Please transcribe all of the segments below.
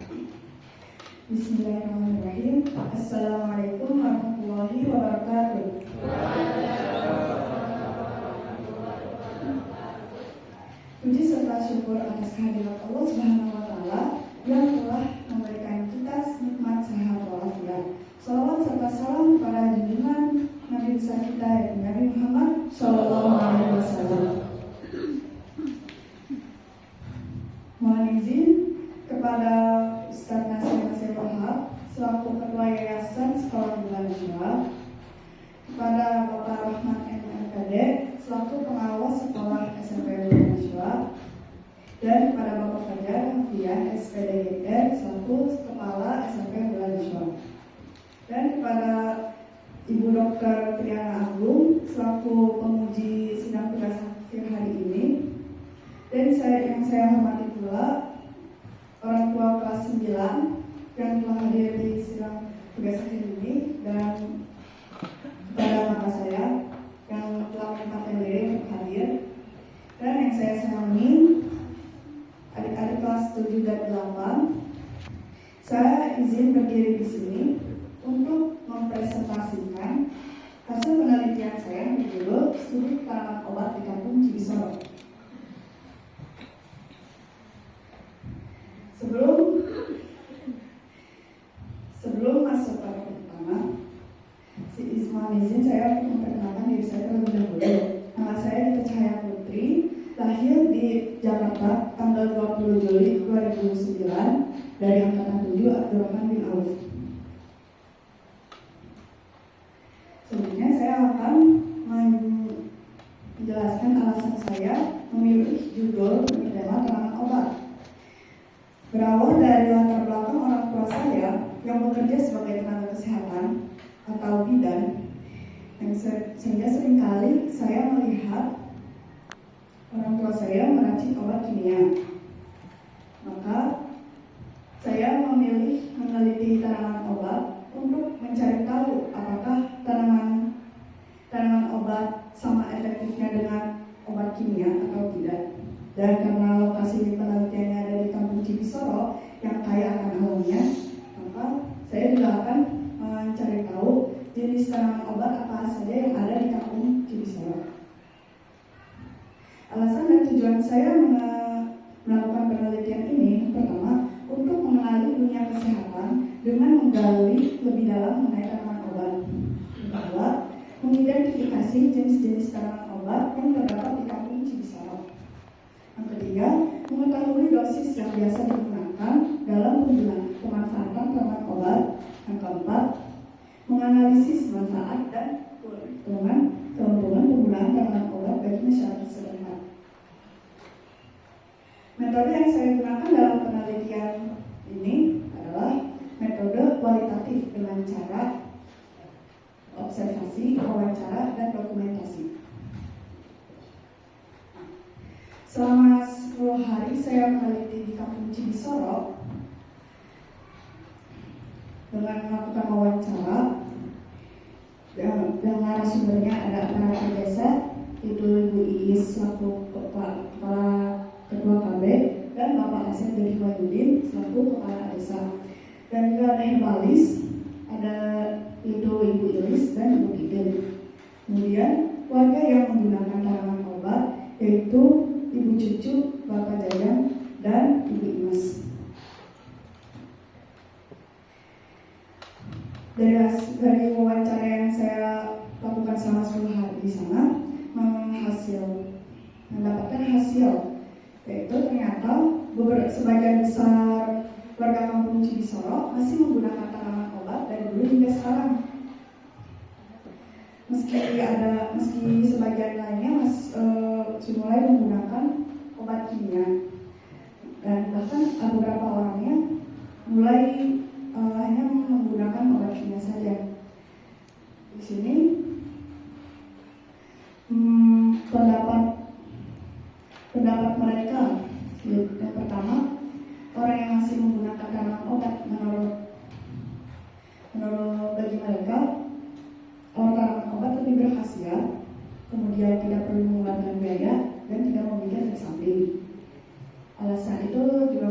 Bismillahirrahmanirrahim. Assalamualaikum warahmatullahi wabarakatuh. Puji serta syukur atas kehadirat Allah Subhanahu wa Ta'ala yang telah memberikan kita nikmat sehat walafiat. Salawat serta salam kepada junjungan Nabi besar kita yaitu Nabi Muhammad Sallallahu Alaihi Wasallam. Mohon izin kepada Ustaz Nasir Wahab selaku Ketua Yayasan Sekolah Bulan Najwa, kepada Bapak Rahmat MMKD selaku Pengawas Sekolah SMP Bulan Najwa, dan kepada Bapak Fajar Hafiah SPDGR selaku Kepala SMP Bulan Najwa, dan kepada Ibu Dr. Triana Agung selaku penguji sidang tugas akhir hari ini, dan yang saya hormati pula orang tua kelas 9 yang telah hadir di sidang tugas akhir ini, dan kepada kakak saya yang telah menyempatkan diri untuk hadir, dan yang saya sayangi adik-adik kelas 7 dan 8. Saya izin berdiri di sini untuk mempresentasikan hasil penelitian saya yang berjudul Studi Tanaman Obat di Kampung Cibisoro. Sebelum masuk pada pertama, mohon izin saya untuk memperkenalkan diri saya terlebih dahulu. Nama saya Dita Cahaya Putri, lahir di Jakarta tanggal 20 Juli 2009 dari angkatan 7 Abdurrahman bin Auf. Selanjutnya saya akan menjelaskan alasan saya memilih judul tema tanaman obat. Berawal dari latar belakang orang tua saya yang bekerja sebagai tenaga kesehatan atau bidan, sehingga seringkali saya melihat orang tua saya meracik obat kimia. Maka saya memilih meneliti tanaman obat untuk mencari tahu apakah tanaman obat sama efektifnya dengan obat kimia atau tidak. Dan karena lokasi penelitiannya ada di Kampung Cibisoro yang kaya akan alamnya, maka saya juga akan mencari tahu jenis tanaman obat apa saja yang ada di Kampung Cibisoro. Alasan dan tujuan saya melakukan penelitian ini, yang pertama, untuk mengenali dunia kesehatan dengan menggali lebih dalam mengenai tanaman obat. Yang kedua, mengidentifikasi jenis-jenis tanaman obat yang terdapat di Kampung Cibisoro. Yang ketiga, mengetahui dosis yang biasa digunakan dalam pemanfaatan tanaman obat. Yang keempat, menganalisis manfaat dan keuntungan penggunaan tanaman obat bagi masyarakat setempat. Metode yang saya gunakan dalam penelitian ini adalah metode kualitatif dengan cara observasi, wawancara, dan dokumentasi. Selama 10 hari saya meneliti di Kampung Cibisoro dengan melakukan wawancara, yang narasumbernya ada perangkat desa, itu Ibu Iis selaku kepala ketua KB, dan Bapak Asep Dedi Wahyudin selaku kepala desa, dan juga ada herbalis, ada itu Ibu Iris dan Ibu Idin. Kemudian warga yang menggunakan tanaman obat yaitu Ibu Cucu, Bapak Jajang, dan Ibu Imas. Dari wawancara yang saya lakukan selama 10 hari di sana, mendapatkan hasil, yaitu ternyata sebagian besar warga Kampung Cibisoro masih menggunakan tanaman obat dari dulu hingga sekarang. Meski sebagian lainnya mulai menggunakan obat kimia, dan bahkan beberapa orangnya mulai hanya menggunakan obat kimia saja. Di sini pendapat mereka, yang pertama, orang yang masih menggunakan tanaman obat menurut bagi mereka tanaman obat lebih berkhasiat, kemudian tidak perlu mengeluarkan biaya dan tidak memiliki efek samping. Alasan itu juga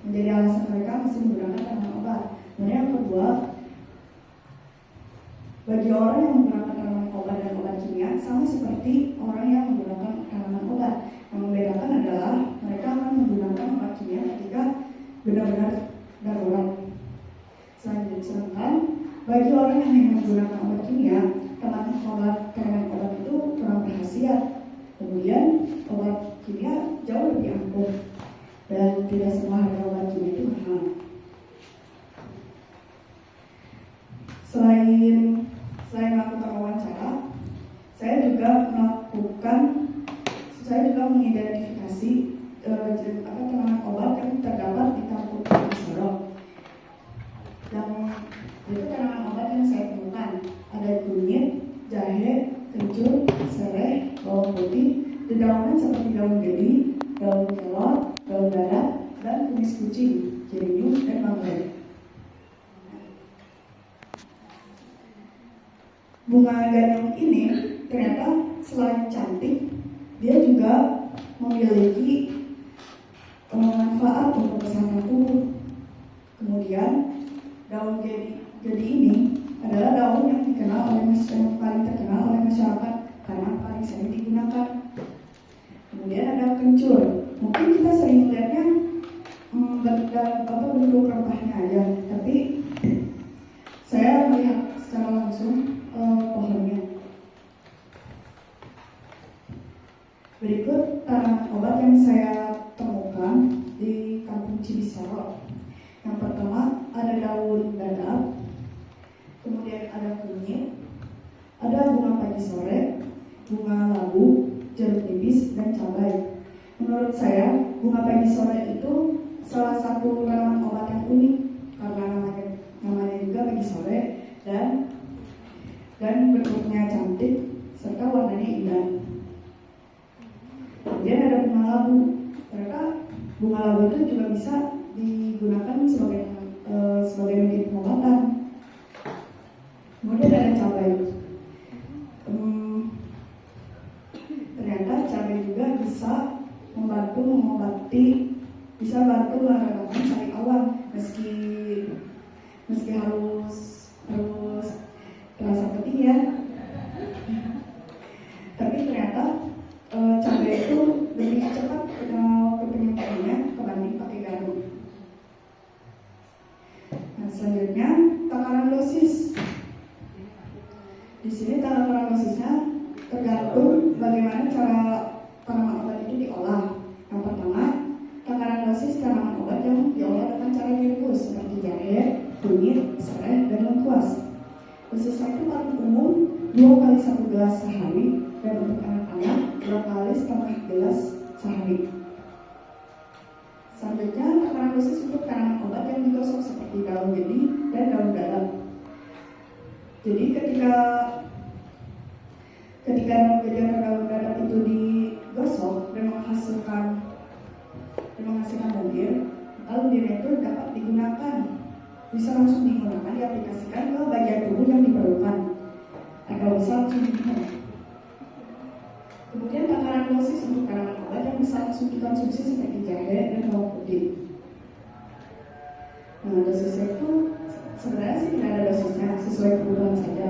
menjadi alasan alasan mereka masih menggunakan tanaman obat. Kemudian yang kedua, bagi orang yang menggunakan tanaman obat dan obat kimia sama seperti orang yang menggunakan tanaman obat. Yang membedakan adalah mereka akan menggunakan obat kimia ketika benar-benar darurat. Sedangkan bagi orang yang hanya menggunakan obat kimia, tanaman obat itu kurang berkhasiat. Kemudian obat kimia jauh lebih ampuh dan tidak semua harga obat kimia itu mahal. Selain melakukan wawancara, saya juga mengidentifikasi tanaman obat yang terdapat di kampung Sorong. Yang itu tanaman obat yang saya temukan ada kunyit, jahe, kencur, serai, bawang putih, dedaunan seperti daun gedi, daun kelor, daun darat, dan kumis kucing, jerinjung, dan manggai. Bunga ganyong ini ternyata selain cantik, dia juga memiliki manfaat untuk kesehatan tubuh. Kemudian daun gedi ini adalah daun yang paling terkenal oleh masyarakat karena paling sering digunakan. Kemudian ada kencur. Mungkin kita sering melihatnya bentuk rempahnya aja, tapi saya melihat secara langsung pohonnya. Berikut tanaman obat yang saya temukan di kampung Cibisaro. Yang pertama ada daun dadap, kemudian ada kunyit, ada bunga pagi sore, bunga labu, jeruk nipis, dan cabai. Menurut saya, bunga pagi sore itu salah satu tanaman obat yang unik karena namanya juga pagi sore dan bentuknya cantik serta warnanya indah. Kemudian ada bunga labu. Ternyata bunga labu itu juga bisa digunakan sebagai media pengobatan. Kemudian ada cabai. Ternyata cabai juga bisa membantu mengobati, bisa bantu meredakan sakit awam meski harus terasa pedih ya. Tapi ternyata cabai itu lebih cepat ke penyembuhannya kebanding pakai garam. Nah, selanjutnya takaran dosis. Di sini takaran dosisnya tergantung bagaimana cara tanaman obat itu diolah. Yang pertama, takaran dosis tanaman obat yang diolah dengan cara direbus seperti jahe, kunyit, serai, dan lengkuas. Dosisnya itu paling umum 2 kali 1 gelas sehari, dan untuk anak-anak 2 kali setengah gelas sehari. Selanjutnya, takaran dosis untuk tanaman obat yang digosok seperti daun gedi dan daun dadap. Jadi ketika daun gedi atau daun dadap itu digosok dan menghasilkan lendir, maka lendirnya itu dapat digunakan. Bisa langsung digunakan, diaplikasikan ke bagian tubuh yang diperlukan atau bisa langsung diminum. Kemudian takaran dosis untuk tanaman obat yang bisa langsung dikonsumsi seperti jahe dan bawang putih. Nah, dosisnya itu sebenarnya sih tidak ada dosisnya, sesuai kebutuhan saja,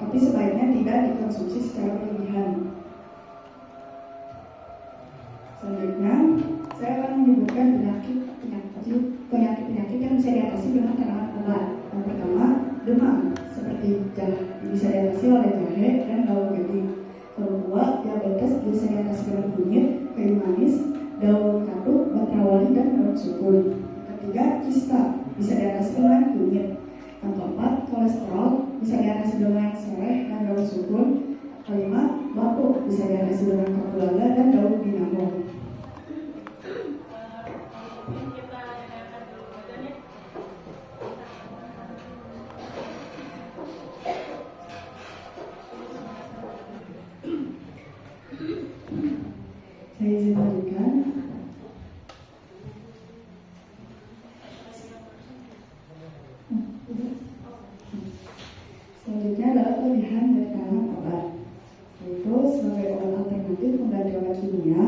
tapi sebaiknya tidak dikonsumsi secara berlebihan. Selanjutnya, saya akan menyebutkan penyakit yang bisa diatasi dengan tanaman obat. Yang pertama, demam, seperti bisa diatasi oleh jahe dan daun gedi. Kedua, diabetes bisa diatasi dengan kunyit, kayu manis, daun katuk, batrawali, dan daun sukun. Ketiga, kista bisa diatasi dengan kunyit. Yang keempat, kolesterol bisa diatasi dengan serai dan daun sukun. Kelima, batuk bisa diatasi dengan kapulaga dan daun dinamo. Saya izin lanjutkan. Selanjutnya adalah kelebihan dari tanaman obat, yaitu sebagai obat alternatif pengganti obat kimia,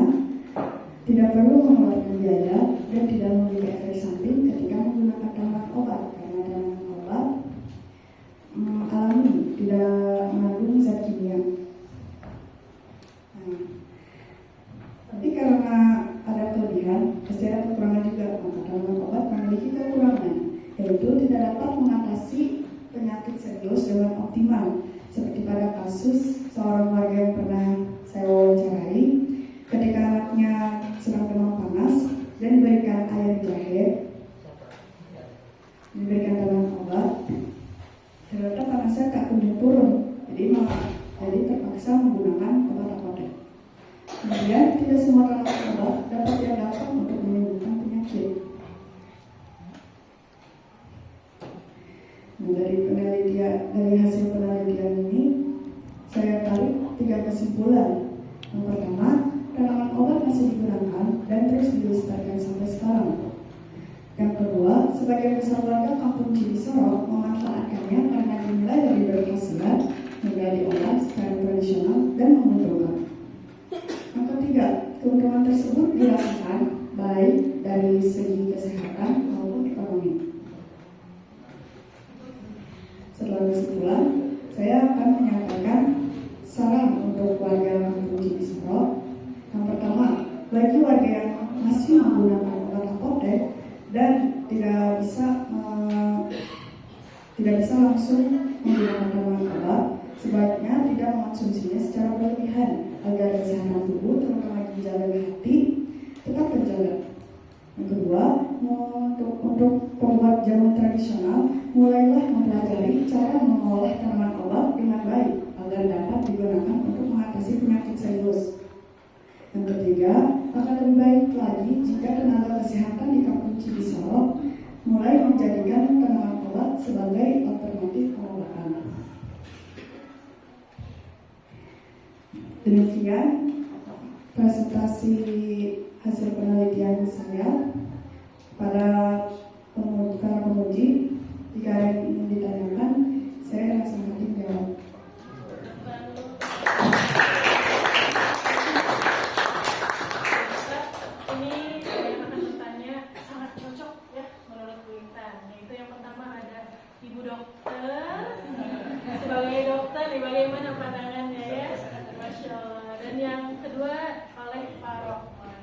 tidak perlu mengeluarkan biaya dan tidak memiliki efek Dari hasil penelitian ini saya tarik 3 kesimpulan. Yang pertama, tanaman obat masih digunakan dan terus dilestarikan sampai sekarang. Yang kedua, sebagian besar warga kampung Cibisorok memanfaatkannya karena dinilai lebih berkhasiat, mudah diolah secara tradisional dan menguntungkan. Yang ketiga, keuntungan tersebut dirasakan baik dari segi kesehatan maupun ekonomi. Setelah kesimpulan, saya akan menyampaikan saran untuk warga kampung Cibisorok. Yang pertama, bagi warga yang masih menggunakan obat apotek dan tidak bisa langsung menggunakan tanaman obat, sebaiknya tidak mengonsumsinya secara berlebihan agar kesehatan tubuh, terutama ginjal dan hati, tetap terjaga. Yang kedua, untuk pembuat jamu tradisional, mulailah mempelajari cara mengolah tanaman obat dengan baik agar dapat digunakan untuk mengatasi penyakit serius. Yang ketiga, akan lebih baik lagi jika tenaga kesehatan di kampung Cibisorok mulai menjadikan tanaman obat sebagai alternatif pengobatan. Demikian presentasi hasil penelitian saya. Para pemuji, jika ada yang ingin ditanyakan, saya dengan senang hati menjawab. Ini saya akan bertanya sangat cocok ya menurut Bu Intan. Yaitu yang pertama ada Ibu Dokter. Sebagai dokter, bagaimana pandangannya ya? Masya Allah. Dan yang kedua oleh Pak Rohman.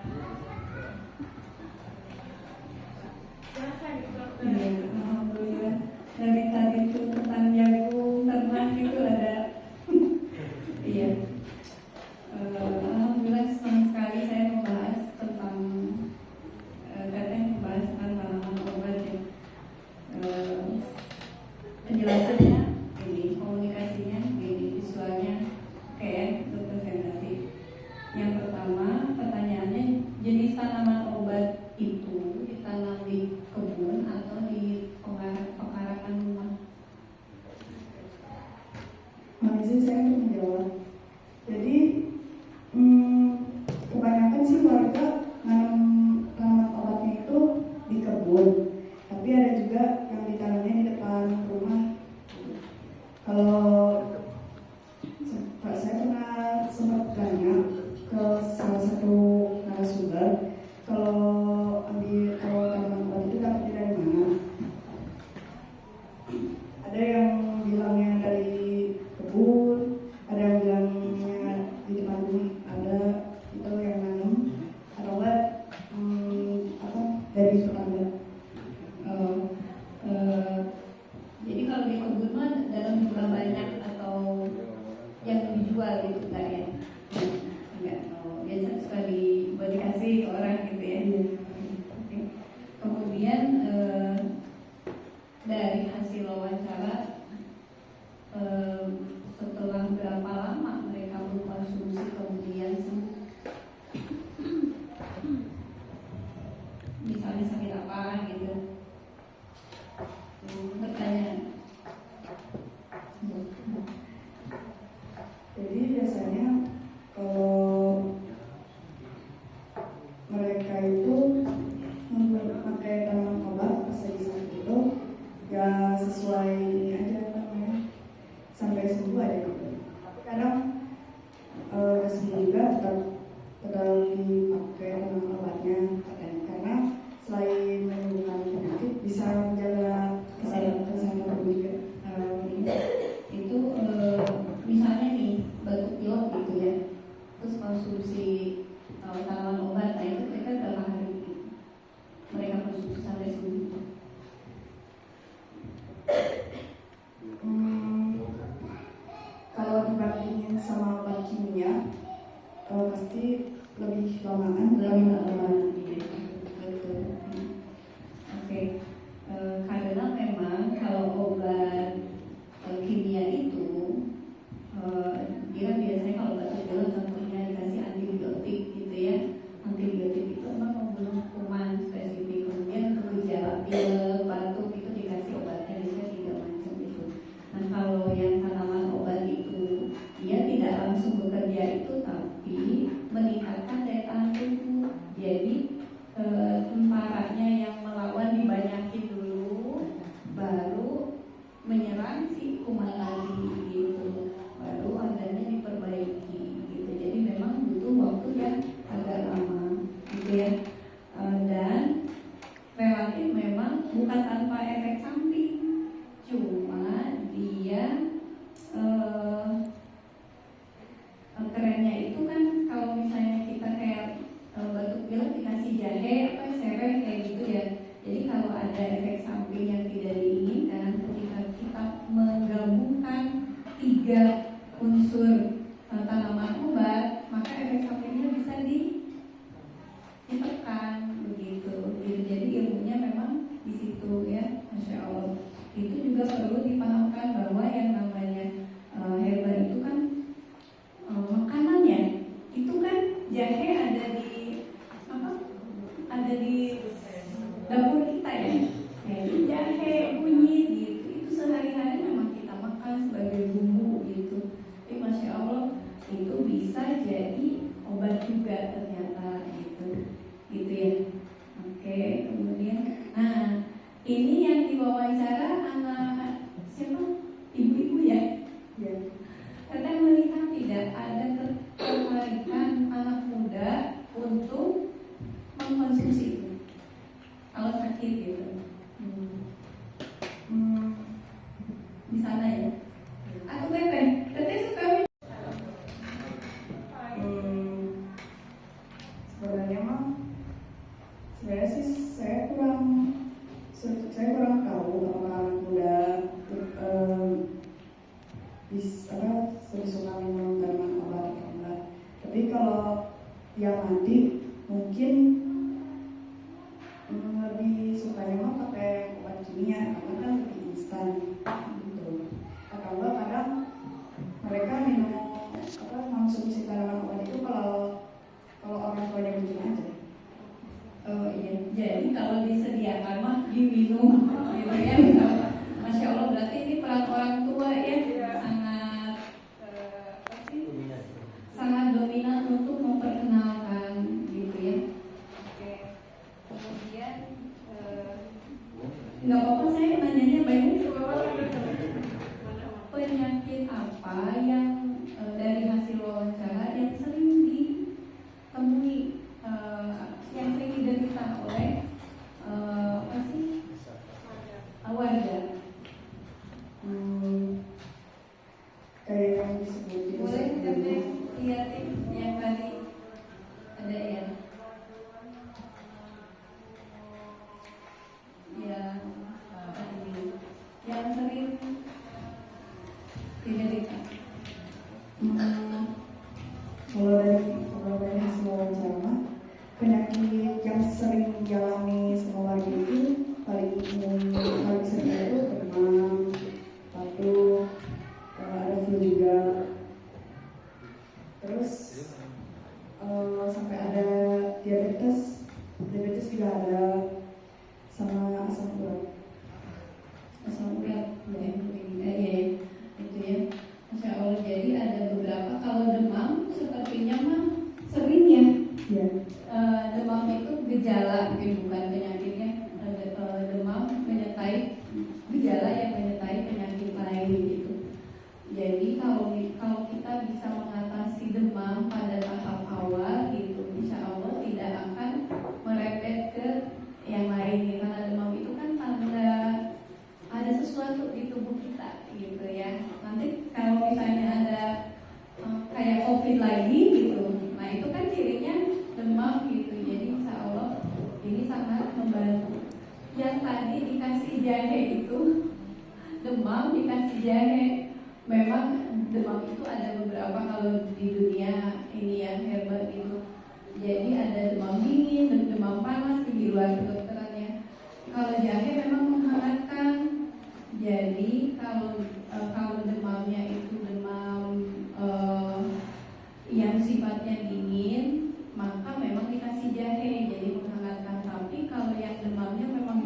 Silahkan Ibu Dokter. Iya, alhamdulillah. Dari tadi itu tentang jagung, ternak itu ada. Iya. Alhamdulillah senang sekali saya membahas tentang katanya membahas tentang tanaman obat ya. Penjelasannya ini, komunikasinya ini, visualnya kayak untuk presentasi. Yang pertama, pertanyaannya, jenis tanaman obat itu ditanam di kebun atau di pekarangan rumah? Izin saya untuk menjawab. Jadi kebanyakan sih warga nanam tanaman obatnya itu di kebun, tapi ada juga yang ditanamnya di depan rumah. Kalau saya pernah sempat tanya ke salah satu narasumber, kalau tanaman obat itu dapatnya dari mana? Ada yang bilangnya dari kebun, ada yang bilangnya di depan rumah ada itu yang nanam, atau enggak dari tetangga. Jadi kalau di kebun mah dalam jumlah banyak atau yang dijual gitu enggak ya? Enggak. Biasa suka buat dikasih ke orang gitu ya. Oke. Kemudian dari hasil wawancara setelah berapa lama mereka mengkonsumsi kemudian misalnya sakit apa gitu, bertanya. Jadi biasanya kalau mereka itu memakai tanaman obat bukan tanpa efek samping, cuma dia kerennya itu kan kalau misalnya kita kayak batuk pilek dikasih jahe apa serai kayak gitu ya. Jadi kalau ada efek samping yang tidak diinginkan ketika kita menggabungkan 3 unsur tanaman obat, maka efek sampingnya bisa ditekan begitu. Jadi ilmunya memang di situ ya, Masya Allah. Itu juga perlu dipahamkan bahwa yang namanya herbal itu kan makanannya itu kan jahe ada di apa? Ada di dapur kita ya. Kayak jahe, kunyit gitu. Itu sehari-hari memang kita makan sebagai bumbu gitu. Tapi Masya Allah itu bisa jadi obat juga ternyata gitu ya. Oke, kemudian nah ini yang diwawancara anak siapa, ibu-ibu ya, kadang melihat tidak ada ketertarikan anak muda untuk mengkonsumsi itu kalau sakit gitu. Di sana ya. Aku teteh suka sebenarnya sih saya kurang tahu apakah anak muda lebih suka minum tanaman obat atau enggak. Tapi kalau yang mati mungkin lebih sukanya mah pakai obat kimia karena kan lebih instan gitu. Atau enggak kadang mereka minum konsumsi tanaman obat itu kalau orang tuanya bikin aja. Oh iya, jadi kalau disediakan mah diminum gitu ya. Masya Allah, berarti ini peran orang tua ya sangat dominan untuk memperkenalkan gitu ya. Oke, kemudian nggak apa-apa saya nanyanya banyak. Penyakit apa yang dari hasil wawancara yang sering ditemui, yang sering diderita oleh warga? Kayak yang disebut Boleh kita lihatin yang tadi ada ya. Yang sering diderita. Kalau dari hasil wawancara, penyakit yang sering dialami semua warga itu paling sering itu demam, batuk, ada flu juga, terus sampai ada diabetes juga ada, sama asam urat. Ya, itu ya. Masya Allah, jadi ada beberapa. Kalau demam sepertinya mah sering ya. Ya. Demam itu gejala, mungkin bukan penyakitnya. Demam menyertai gejala yang menyertai penyakit lain gitu. Jadi kalau kita bisa mengatasi demam pada tahap awal gitu, insya Allah tidak akan merembet ke yang lain. Karena demam itu kan tanda ada sesuatu di tubuh kita gitu ya. Nanti kalau misalnya ada kayak COVID lagi gitu, nah itu kan cirinya demam gitu. Jadi insya Allah ini sangat membantu. Yang tadi dikasih jahe itu demam dikasih jahe, memang demam itu ada beberapa kalau di dunia ini ya herbal itu. Jadi ada demam dingin dan demam panas di luar kedokterannya. Kalau jahe memang menghangatkan. Jadi kalau demamnya itu demam yang sifatnya dingin, maka memang dikasih jahe jadi menghangatkan. Tapi kalau yang demamnya memang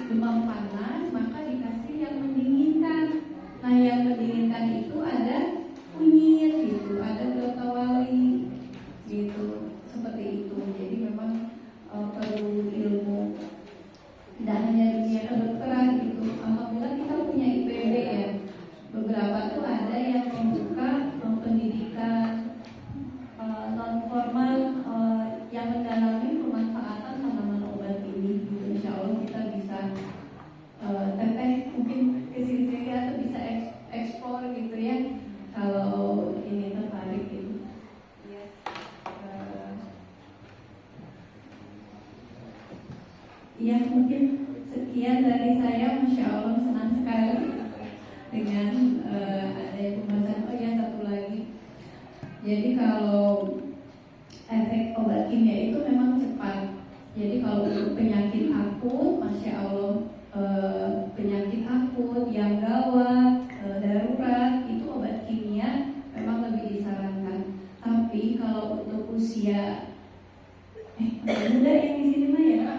demam panas, maka dikasih yang mendinginkan. Nah yang mendinginkan itu ada kunyit gitu, ada glotawali gitu, seperti itu. Jadi memang perlu ilmu. Tidak hanya dunia kedokteran gitu. Alhamdulillah kita punya IPB ya. Beberapa tuh ada yang membuka pendidikan non formal yang mendalami pemanfaatan tanaman obat ini. Gitu. Insya Allah kita bisa Ya mungkin sekian dari saya, Masya Allah senang sekali dengan ada pembahasan. Oh ya, satu lagi. Jadi kalau efek obat kimia itu memang cepat. Jadi kalau untuk penyakit akut, Masya Allah, penyakit akut yang gawat, darurat, itu obat kimia memang lebih disarankan. Tapi kalau untuk usia muda yang di sini mah ya,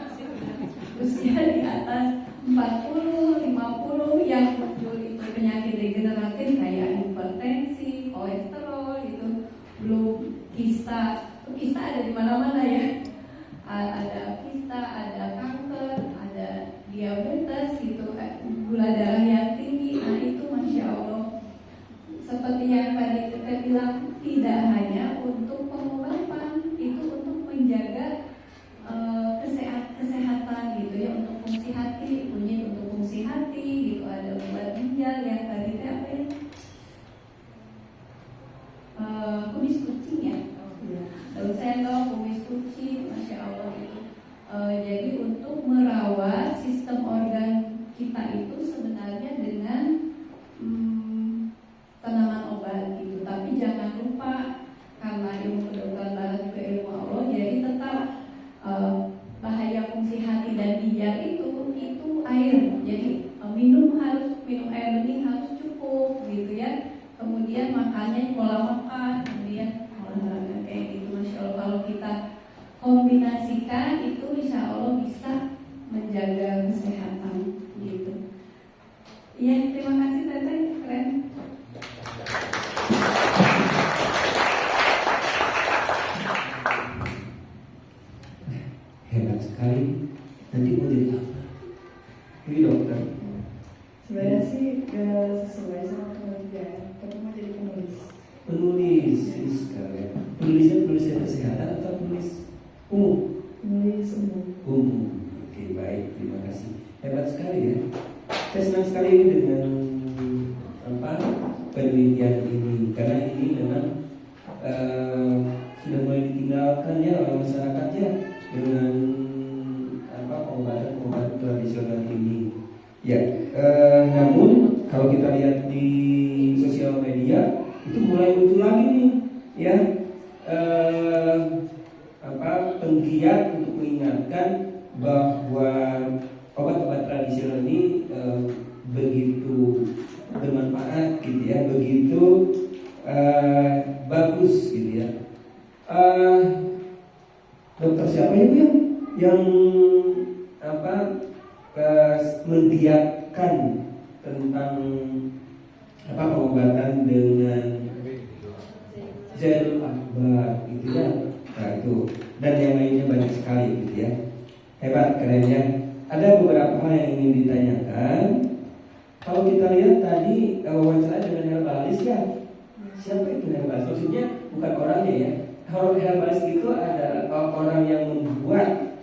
usia di atas 40, 50 yang muncul itu penyakit degeneratif kayak hipertensi, kolesterol itu, belum kista. Kista ada di mana-mana ya. Ada kista, ada kanker, ada diabetes gitu, gula darah yang tinggi. Nah itu Masya Allah, seperti yang tadi kita bilang, tidak hanya untuk pengobatan, itu untuk menjaga kesehatan gitu ya, untuk fungsi hati, kunyit untuk fungsi hati gitu, ada obat ginjal yang tadi apa ya, kumis kucing ya, daun sendok, kumis kucing, Masya Allah itu. Jadi untuk merawat sistem organ kita itu sebenarnya dengan tanaman obat gitu. Tapi jangan lupa, karena ilmu kedokteran barat juga ilmu Allah, jadi tetap bahaya fungsi hati dan ginjal itu air. Jadi minum air bening harus cukup gitu ya. Kemudian makannya pola makan, kemudian olahraga kayak gitu. Masya Allah, kalau kita kombinasikan itu insya Allah bisa menjaga kesehatan gitu. Iya, terima kasih Teteh, keren. Hebat sekali. Nanti mau jadi apa? Jadi dokter. Sebenarnya sih gak sesuai sama keluarga, tapi mau jadi penulis. Penulis sekalian. Penulisnya penulis kesehatan atau penulis umum? Penulis umum. Umum. Oke, baik, terima kasih. Hebat sekali ya. Saya senang sekali dengan penelitian ini, karena ini memang sudah mulai ditinggalkan ya oleh masyarakat ya, dengan pengobatan tradisional ini. Ya, namun kalau kita lihat di sosial media itu mulai muncul lagi nih, ya, penggiat untuk mengingatkan bahwa obat-obat tradisional ini begitu bermanfaat gitu ya, begitu bagus gitu ya. Dokter siapa ya Bu yang mendiakkan tentang pengobatan dengan Zainul Akbar gitu ya. Nah itu, dan yang lainnya banyak sekali gitu ya. Hebat, keren ya. Ada beberapa hal yang ingin ditanyakan. Kalau kita lihat tadi wawancara dengan herbalis ya, siapa itu herbalis? Maksudnya bukan orangnya ya. Kalau herbalis itu adalah orang yang membuat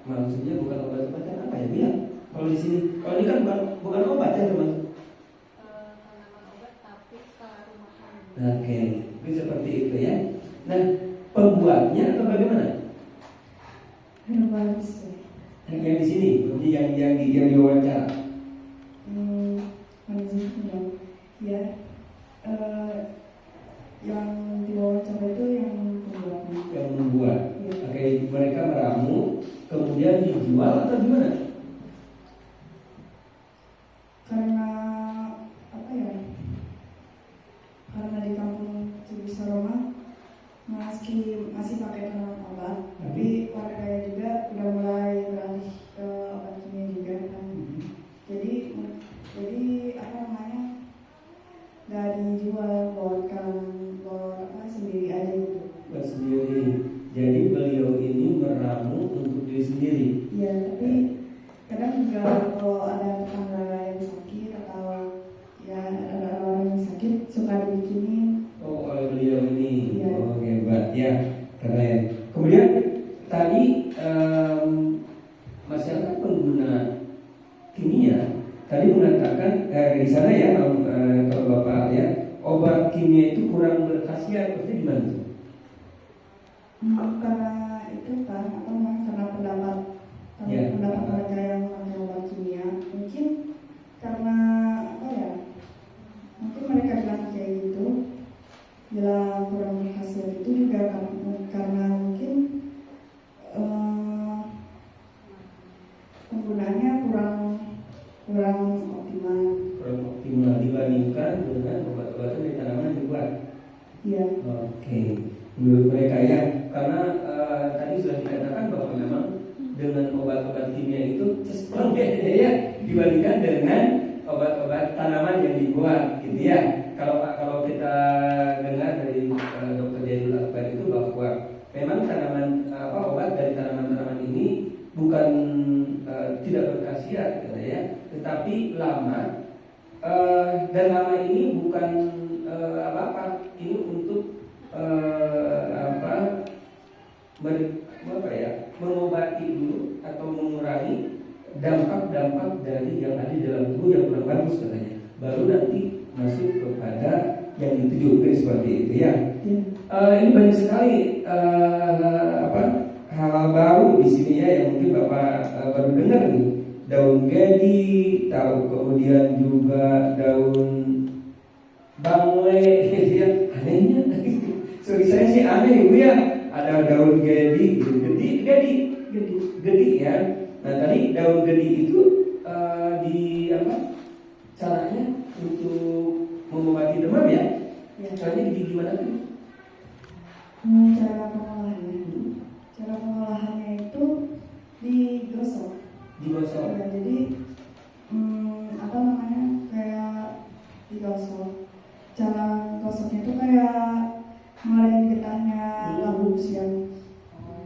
maksudnya bukan obat-obatan apa ya bilang? Kalau di sini, kalau ini kan bukan obat ya teman. Tanaman obat tapi kerumahan. Oke, itu seperti itu ya. Nah, pembuatnya atau bagaimana? Herbalis. Yang di sini, yang diwawancara. Ya, yang diwawancara itu yang pembuatnya. Yang membuat. Ya. Oke, mereka meramu, kemudian dijual atau gimana? Karena apa ya? Karena di kampung Cibisaroma masih pakai tanaman obat, tapi warganya juga udah mulai beralih ke obat kimia juga kan. Jadi apa namanya, dari jual buat sendiri aja gitu. Buat sendiri. Jadi beliau ini meramu untuk diri sendiri. Iya, tapi kadang juga kalau ada tetangga yang sakit atau ya ada orang yang sakit suka dibikinin. Oh, oleh beliau ini. Iya. Oh, hebat ya, keren. Kemudian tadi masyarakat pengguna kimia tadi mengatakan di sana ya, kalau Bapak ya, obat kimia itu kurang berkhasiat. Maksudnya gimana tuh? Karena itu kan karena menurut mereka ya, karena tadi sudah dikatakan bahwa memang dengan obat-obat kimia itu cenderung beda ya dibandingkan dengan obat-obat tanaman yang dibuat gitu ya. Kalau kita dengar dari Dr. Jadul Akbar itu bahwa memang obat dari tanaman-tanaman ini bukan tidak berkhasiat gitu ya, tetapi lama dan lama ini bukan apa-apa, ini untuk mengobati dulu atau mengurangi dampak-dampak dari yang ada di dalam tubuh yang kurang bagus katanya, baru nanti masuk kepada yang dituju seperti itu ya. Ini banyak sekali hal-hal baru di sini ya yang mungkin Bapak baru dengar nih. Daun gedi, tahu, kemudian juga daun bangle gitu ya. Anehnya, sorry saya sih aneh Ibu ya. Ada daun gedi, gedi ya. Nah tadi daun gedi itu caranya untuk mengobati demam ya? Caranya gimana tuh? Cara pengolahannya itu digosok. Ya, jadi kayak digosok. Cara gosoknya itu kayak ngeluarin getahnya labu siang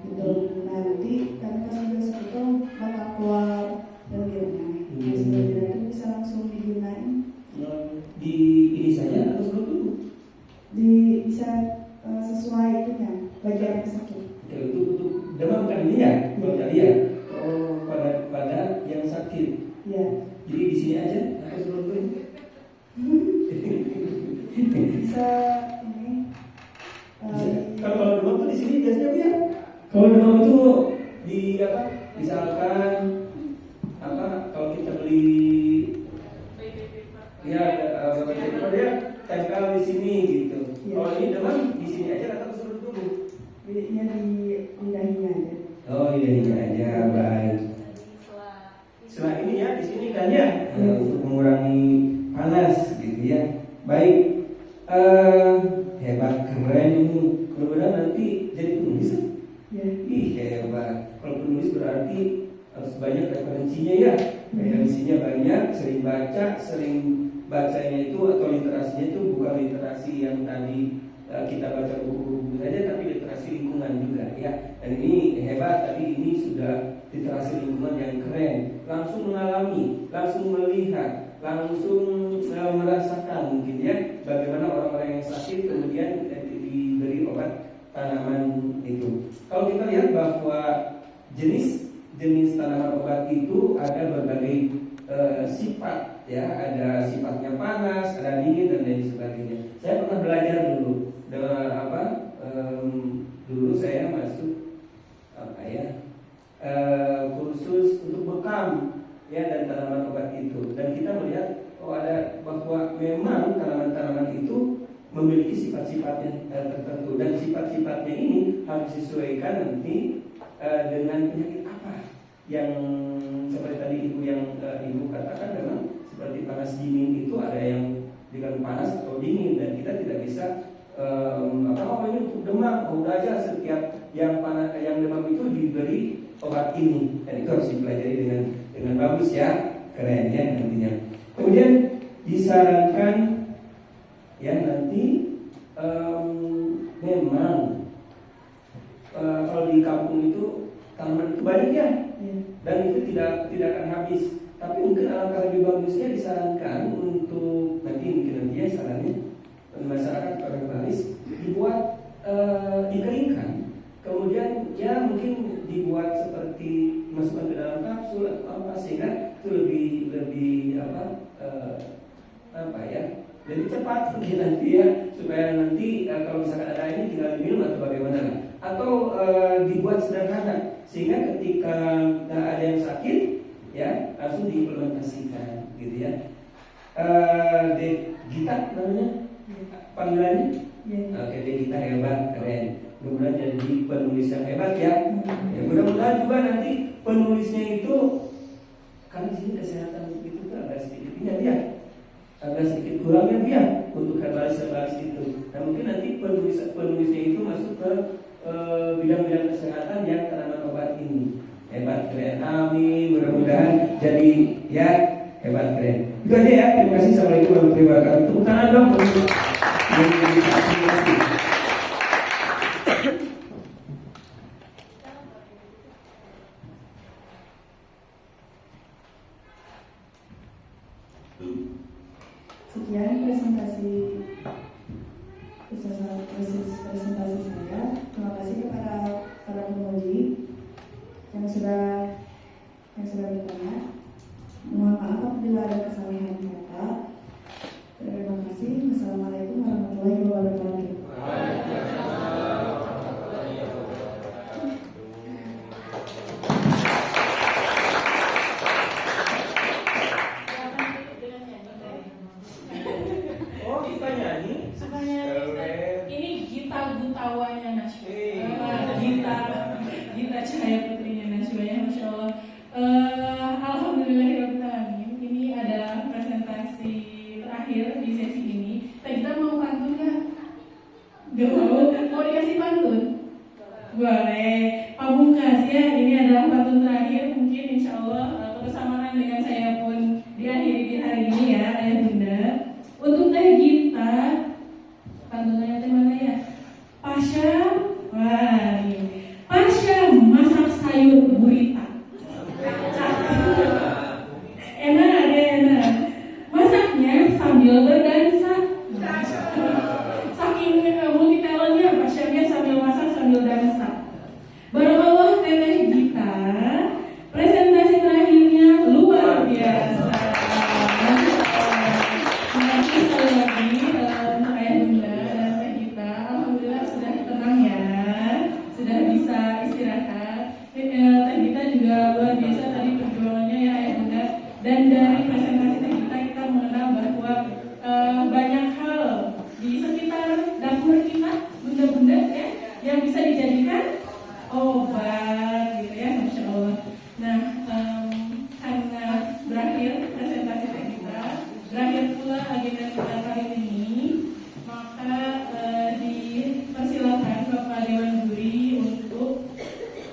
gitu. Nah nanti kan pas digosok itu bakal keluar lendirnya. Lendir itu bisa langsung digunain. Di ini saja atau sebelum Bisa sesuai itunya bagian yang sakit. Itu untuk demam kan ini ya? Kalau tadi ya. Oh, pada yang sakit. Ya. Jadi di sini aja atau sebelum Bisa ini. Kalau demam tuh di sini biasanya ya. Kalau demam itu misalkan kalau kita beli ya tempel di sini gitu. Ya. Kalau ini demam di sini aja atau seluruh tubuh? Ya di dahinya aja. Oh dahinya aja, baik. Setelah ini ya di sini kan ya untuk mengurangi panas gitu ya. Baik. Hebat, keren ini. Mudah-mudahan nanti jadi penulis. Ya. Ih hebat. Kalau penulis berarti harus banyak referensinya ya. Referensinya banyak, sering baca, sering bacanya itu atau literasinya itu bukan literasi yang tadi kita baca buku-buku saja, tapi literasi lingkungan juga ya. Dan ini hebat, tapi ini sudah literasi lingkungan yang keren. Langsung mengalami, langsung melihat, langsung merasakan mungkin ya bagaimana orang-orang yang sakit kemudian diberi obat tanaman itu. Kalau kita lihat bahwa jenis tanaman obat itu ada berbagai sifat ya, ada sifatnya panas, ada dingin dan lain sebagainya. Saya pernah belajar dulu dulu saya masuk kursus untuk bekam ya dan tanaman obat itu, dan kita melihat ada bahwa memang tanaman-tanaman itu memiliki sifat-sifatnya tertentu, dan sifat-sifatnya ini harus disesuaikan nanti dengan penyakit apa yang seperti tadi ibu katakan. Memang seperti panas dingin itu ada yang dengan panas atau dingin, dan kita tidak bisa ini untuk demam udah aja setiap yang panas yang demam itu diberi obat ini, dan itu harus dipelajari dengan bagus ya, keren ya nantinya. Kemudian disarankan ya nanti memang kalau di kampung itu tanaman itu banyak ya, dan itu tidak akan habis. Tapi mungkin alangkah lebih bagusnya disarankan untuk nanti ya sarannya masyarakat Parangbalis dibuat dikeringkan, kemudian ya mungkin dibuat seperti masukkan ke dalam kapsul atau apa, sehingga itu lebih lebih cepat mungkin nanti ya, supaya nanti kalau misalkan ada ini tinggal diminum atau bagaimana, atau dibuat sederhana sehingga ketika ada yang sakit ya langsung diimplementasikan gitu ya. Gita namanya panggilannya. Oke, Gita hebat, keren. Mudah-mudahan jadi penulis yang hebat ya. Mudah-mudahan juga nanti penulisnya itu kan di sini kesehatan itu kan agak sedikit ya, agak sedikit kurangnya dia untuk herbalis itu. Nah mungkin nanti penulisnya itu masuk masuk ke bidang-bidang kesehatan yang tanaman obat ini. Hebat, keren. Amin. Mudah-mudahan jadi ya hebat, keren. Itu aja ya. Terima kasih. Assalamualaikum warahmatullahi wabarakatuh. Tepuk tangan dong untuk yang dikasih. Sekian presentasi saya. Terima kasih kepada para penguji yang sudah bertanya. Mohon maaf apabila ada kesalahan kata. Terima kasih. Wassalamualaikum warahmatullahi wabarakatuh. Oh, kita nyanyi. Sukanya ini Gita Gutawanya Najwa. Gita Cahaya Putrinya Najwa ya, Masya Allah. Alhamdulillahirrahmanirrahim. Ini adalah presentasi terakhir di sesi ini. Kita mau pantun nggak? Gak mau? Mau dikasih pantun? Boleh. Pamungkas ya. Ini adalah pantun terakhir. Mungkin insya Allah kebersamaan dengan saya pun diakhiri di hari ini ya, ayah bunda. Untuk Teh Gita, pantunannya teh mana ya? Pasha, wah ini. Pasha masak sayur gurita. Enak ada enak. Masaknya sambil berdansa. Saking multi talentnya, Pasha-nya sambil masak sambil dansa. Barakallah Teteh Gita. Presentasi terakhirnya luar biasa. Terima kasih sekali lagi untuk ayah bunda dan Teh Gita. Alhamdulillah sudah tenang ya, sudah bisa istirahat. Teh Gita juga luar biasa tadi perjuangannya ya ayah bunda. Dan dari presentasi Teh Gita kita mengenal bahwa banyak hal di sekitar dapur kita bunda-bunda ya yang bisa dijadikan obat gitu ya, Masya Allah. Nah, karena berakhir presentasi Teh Gita, berakhir pula agenda kita kali ini, maka dipersilakan Bapak Dewan Juri untuk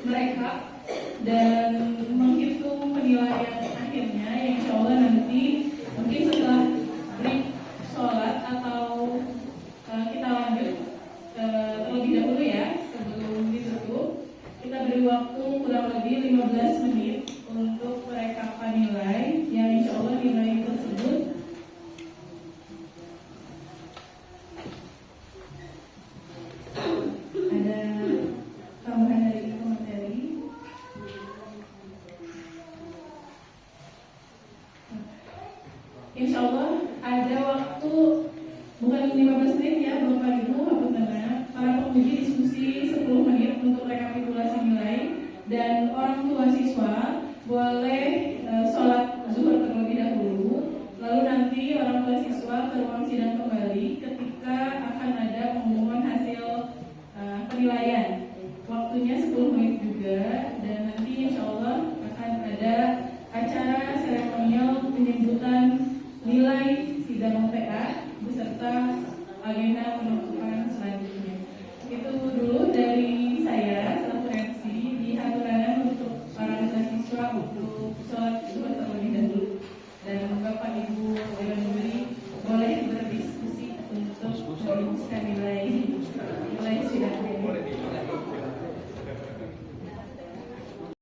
merekap dan menghitung penilaian akhirnya yang insya Allah nanti mungkin setelah break sholat atau kita lanjut terlebih dahulu ya sebelum ditutup. Kita beri waktu kurang lebih 15 menit untuk perekapan nilai yang insya Allah nilai tersebut ada tambahan dari materi. Insya Allah ada waktu bukan 15 menit ya Bapak Ibu, para penguji diskusi 10 menit untuk rekapitulasi nilai dan orang tua siswa boleh sholat zuhur terlebih dahulu, lalu nanti orang tua siswa ke ruang sidang kembali ketika akan ada pengumuman hasil penilaian. Waktunya 10 menit juga dan nanti insya Allah akan ada acara seremonial penyebutan nilai sidang TA beserta agenda penutup